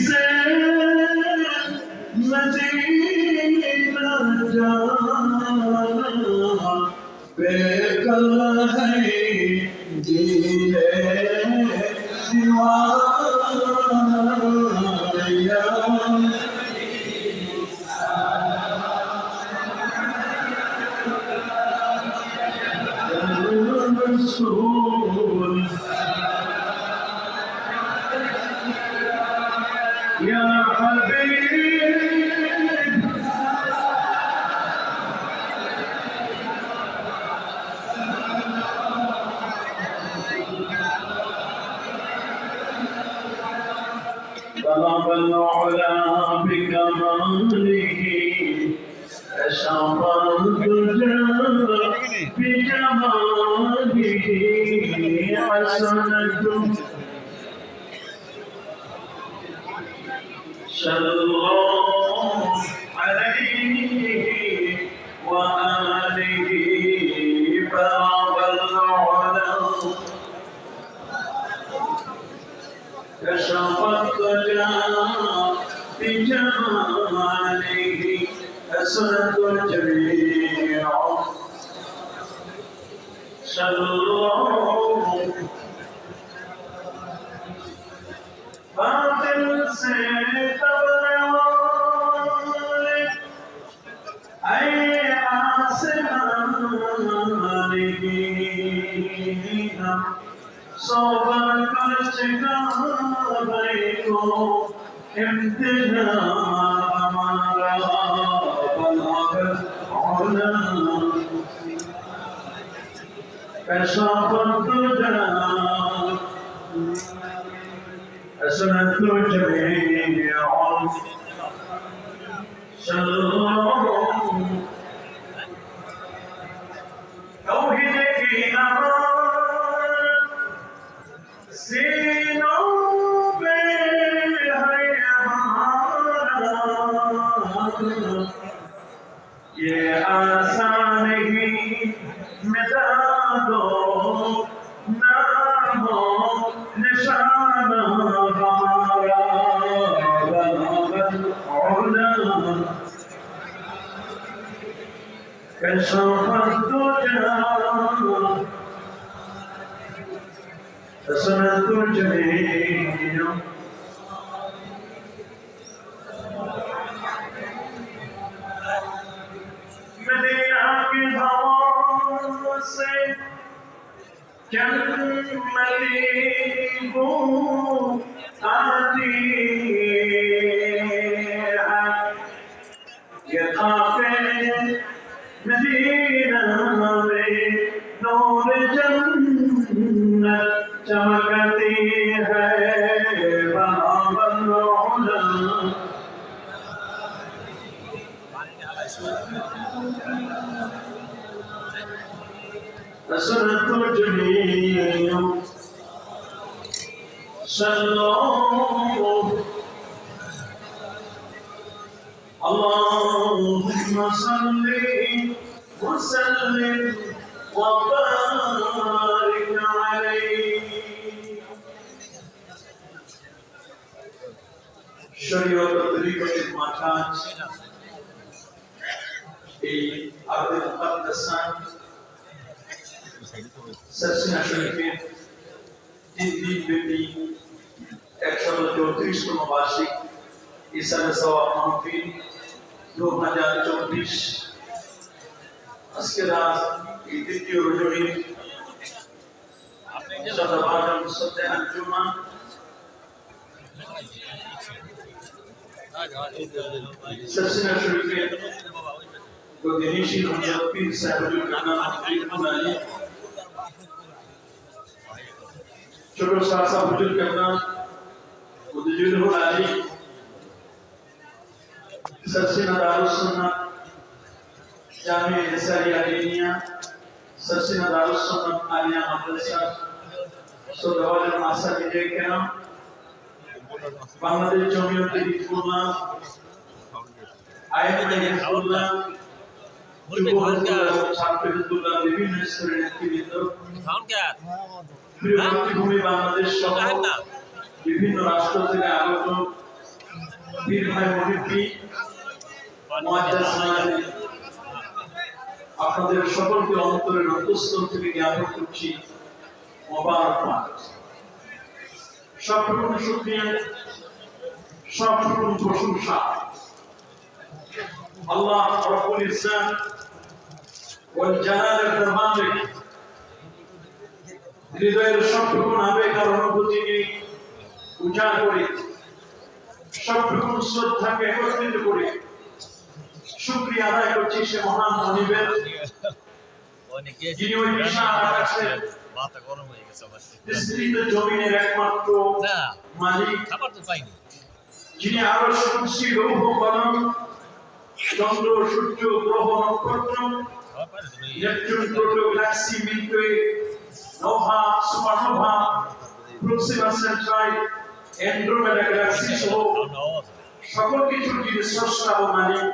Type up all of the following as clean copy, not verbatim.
से मदीना जाना बेकल है दिले दीवाना रसूल या हबीब بلغ العلا بكماله كشف الدجى بجماله حسنة صلى الله عليه وآله بلغ العلا كشف الدجى بجماله حسنة الجميع صلى الله باطل से तबरवाले ऐ आसमान की सोबर कर चुका भाई को इम्तिहान हमारा बलागत औला कशफ तुझा حسنة الجميع صلى الله توحيد की आवाज़ सीनों पे है हमारा ये आसान ही मिटा दो नाम निशाना हमारा बलागत औला कशफ الدجى حسنة الجميع मदीना की हवा से जन्नती बू आती है ये खाके मदीना में नूर जन्नत चमकती है बराबर औला حسنة الجميع صلى الله اللهم صل وسلم وبارك عليه শরীয়ত তরিকতের মাঠাজ এই আরবে মুকাদ্দাসা सरसिना शरीफের 3 দিন ব্যাপী 134তম বার্ষিক ইসালে সওয়াব মাহফিল 2024 আজকে রাত এই দ্বিতীয় রজনী শতবারম সপ্তাহ জুমা सरसिना शरीफের গদিনিশি হযরত পীর সাহেবুল কামাল আলী ছোট সাসা হুজুর কামনা উদ্দিনুল আলী सरसिना दारुस सुन्नत जामिया निसाई आलिया सरसिना दारुस सुन्नत आलिया मदरसा सोदावल मासा के केराम बांग्लादेश जमियत हिजबुल्लाह आयत हिजबुल्लाह ছাত্র হিজবুল্লাহ বিভিন্ন স্তরের নেতৃবৃন্দ প্রিয় মাতৃভূমি বাংলাদেশ সহ বিভিন্ন রাষ্ট্র থেকে আগত বীর ভাই মুহিব্বি মুআজ্জাজ নাজরী, আপনাদের সকলকে অন্তরের অন্তঃস্থল থেকে জ্ঞাপন করছি মোবারকবাদ। সবরকম শুকরিয়া, সবরকম প্রশংসা আল্লাহ রাব্বুল ইজ্জাত ওয়াল জালালের দরবারে হৃদয়ের সবরকম আবেগ আর অনুভূতিকে উজাড় করে, সবরকম শ্রদ্ধাকে একত্রিত করে শুকরিয়া আদায় করছি সে মহান মনিবের, যিনি ওই বিশাল আকাশের বিস্তৃত জমিনের একমাত্র মালিক, যিনি আরো কুরসি, লৌহ কলম, চন্দ্র, সূর্য, গ্রহ, নক্ষত্র, Neptune, Pluto, galaxy, Milky Way, nova, supernova, Proxima Centauri, Andromeda galaxy সহ সকল কিছুর যিনি স্রষ্টা ও মালিক,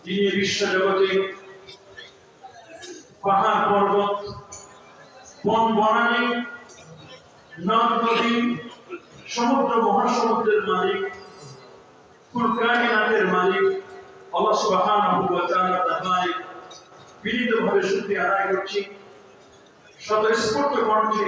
যিনি বিশ্ব জগতে পাহাড় পর্বত, বন বনানী, নদ নদী, সমুদ্র মহাসমুদ্রের মালিক, কুল কায়নাতের মালিক আল্লাহ সুবহানাহু ওয়া তাআলার দরবারে বিনীতভাবে শুকরিয়া আদায় করছি। স্বতঃস্ফূর্ত কণ্ঠে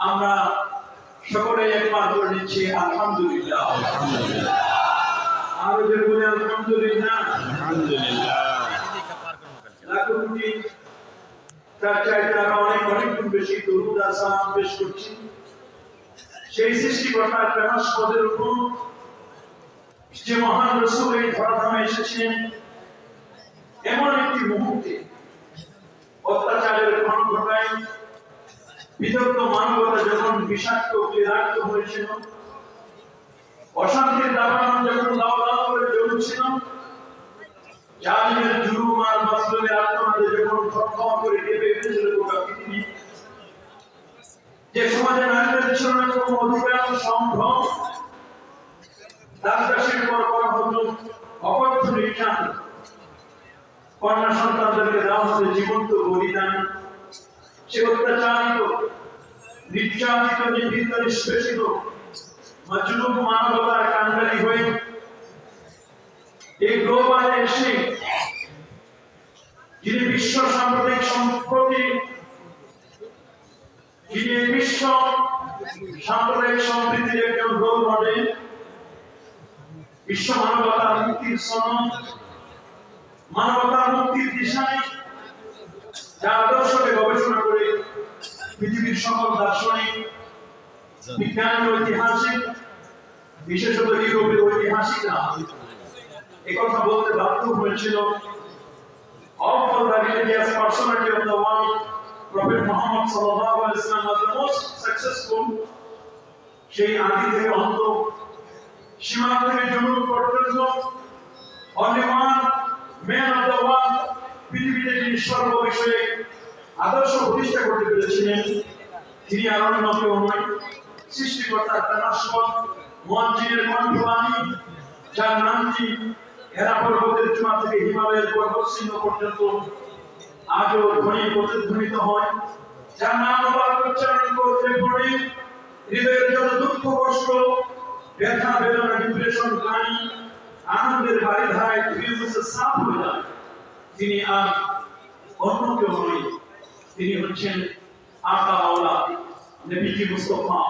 আমরা সকলে একবার করে নিচ্ছি আলহামদুলিল্লাহ, আরো যে বলে আলহামদুলিল্লাহ। লাখো কোটি তার চাইতে আরো অনেক অনেক গুণ বেশি দরুদ আর সালাম পেশ করছি সেই সৃষ্টিকর্তার প্রেমাস্পদের উপর, যে মহান রাসূল এই ধরাধামে এসেছিলেন এমন একটি মুহূর্তে অত্যাচারের ঘটনায় বিদগ্ধ মানবতা যখন বিষাক্ত ক্লেদাক্ত হয়েছিল, অশান্তির দাবানল যখন দাও দাও করে জ্বলছিল, জালিমের জুলুম আর মাজলুমের আক্রমণে যখন থরথর করে কেঁপে উঠেছিল গোটা পৃথিবী, যে সমাজে নারীদের ছিল না কোনো অধিকার সম্ভব, দাসদাসীর পর করা হতো অকথ্য নির্যাতন, কন্যা সন্তানদেরকে দেওয়া হতো জীবন্ত বলিদান, সে অত্যাচারিত, নির্যাতিত, নিপীড়িত, নিষ্পেষিত মাজলুম মানবতার কান্ডারি হয়ে এই গ্লোবালে এসে যিনি বিশ্ব সাম্প্রদায়িক সম্প্রতি, যিনি বিশ্ব সাম্প্রদায়িক সম্প্রীতির একজন রোল মডেল, বিশ্ব মানবতার মুক্তির সনদ, মানবতার মুক্তির দিশায় যা আদর্শকে গবেষণা করে পৃথিবীর সকল দার্শনিক, বিজ্ঞানী, ঐতিহাসিক, বিশেষত ইউরোপীয় ঐতিহাসিকরা একথা বলতে বাধ্য হয়েছিল, all for the religious personality of the world, Prophet Muhammad sallallahu alaihi wasallam was the most successful, সেই আদি থেকে অন্ত, সীমা থেকে জন্ম পর্যন্ত only one man of the world, পৃথিবীতে যিনি সর্ব বিষয়ে আদর্শ প্রতিষ্ঠা করতে পেরেছিলেন, তিনি আর অন্য কেউ নয়, সৃষ্টিকর্তার প্রেমাস্পদ মুয়াজ্জিনের কণ্ঠবাণী, যার নামটি হেরা পর্বতের চূড়া থেকে হিমালয়ের পর্বত শৃঙ্গ পর্যন্ত আজও ধ্বনি প্রতিধ্বনিত হয়, যার নাম উচ্চারণ করতে পড়ে হৃদয়ের যত দুঃখ কষ্ট, ব্যথা বেদনা, ডিপ্রেশন, গ্লানি, আনন্দের বারিধারায় ধীরে ধীরে সাফ হয়ে যায়, তিনি আর অন্য কেউ নয়, তিনি হচ্ছেন আকা মাওলা নবীজি মুস্তাফা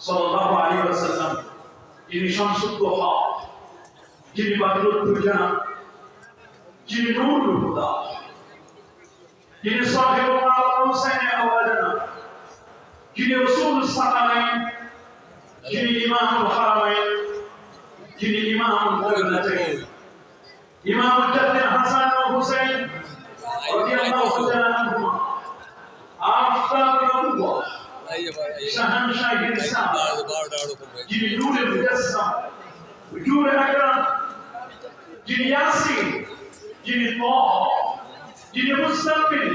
সাল্লাল্লাহু আলাইহি ওয়াসাল্লাম, যিনি সংশুদ্ধ হক, যিনি বাদরুদ্দুজা, যিনি নূরুল হুদা, যিনি সাহিবুল কাউসাইন আওয়ালানা, যিনি রাসূলুস সাকালাইন, যিনি ইমামুল হারামাইন, যিনি ইমামুল কিবলাতাইন, ইমামুল জাদ্দিন হাসান ও হুসাইন রাদিয়াল্লাহু তাআলা আনহুমা, আফতাবুল নবুওয়া, শাহানশাহ ইসলাম, যিনি নূরে মুজাসসাম, হুজুর আকরাম, যিনি ইয়াসিন, যিনি তাহ, যিনি মুস্তাফির,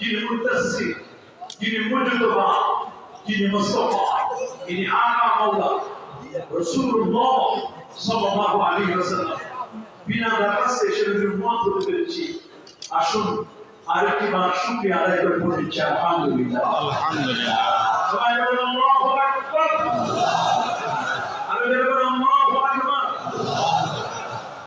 যিনি মুত্তাসির, যিনি মুজতবা, যিনি মুস্তাফা, যিনি আকা মাওলা রাসূলুল্লাহ সাল্লাল্লাহু আলাইহি ওয়াসাল্লাম, বিনা দারাসে শরীরের উম্মত হতে পেরেছি। আসুন আরেকটি বার শুকরিয়া আদায় করে পড়ছি আলহামদুলিল্লাহ, আলহামদুলিল্লাহ। সবাই